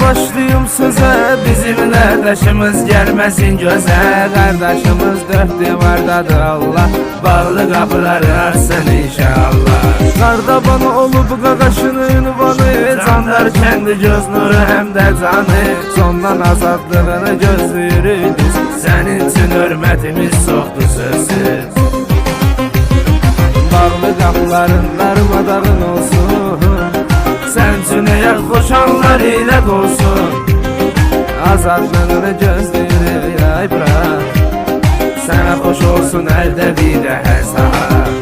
başlayım sözə, bizim qardaşımız gəlməsin gözə. Qardaşımız dörd divardadır Allah, bağlı qapıları açsın inşallah. Qardaban olub qaqaşın ünvanı, canlar kəndi göz nuru həm də canı. Sondan azadlığını gözləyirik biz, sənin üçün hörmətimiz çoxdur sözsüz. Bağlı qapıların darmadağın olsun, sən üçün əgər xoşanlar ilə dolsun. Azadlığını gözləyirik ay bırak, sənə xoş olsun əldə bir də hər saat.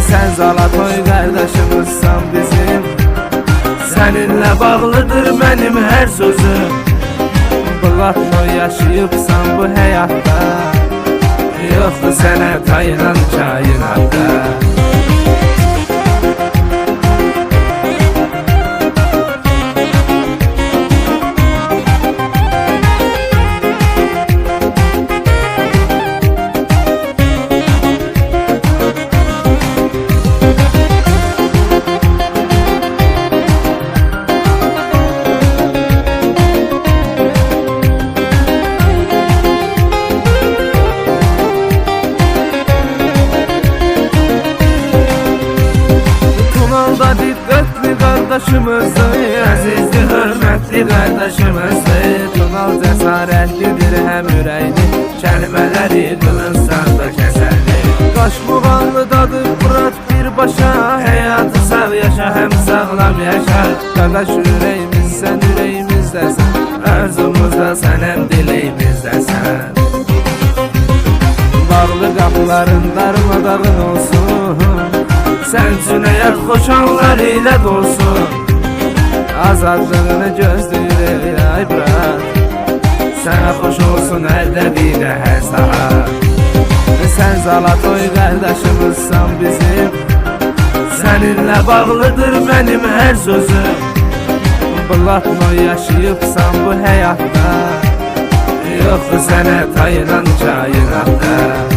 Sən Zalatoy qardaşımızsan bizim, səninlə bağlıdır mənim hər sözüm. Bulatnoy yaşayıbsan bu həyatda, yoxdur sənə tayınan kainatda. Diqqətli qardaşımızdır, əzizli, hörmətli qardaşımızdır. Tunal cəsarətlidir, həm ürəkli, kəlmələri qılınsan da kəsərli. Qaş muğanlıdadır Murat birbaşa, həyatı sağ yaşa, həm sağlam yaşa. Qardaş ürəyimiz, sən ürəyimizdəsən, arzumuzda sən həm diləyimizdəsən. Bağlı qapıların darmadağın olsun, sən üçün əgər xoşanlar ilə dolsun. Azadlığını gözləyirik ay bırak, sənə xoş olsun əldə bir də hər saat. Sən Zalatoy qardaşımızsan bizim, səninlə bağlıdır mənim hər sözüm. Bulatnoy yaşayıbsan bu həyatda, yoxdur sənə tayınan kainatda.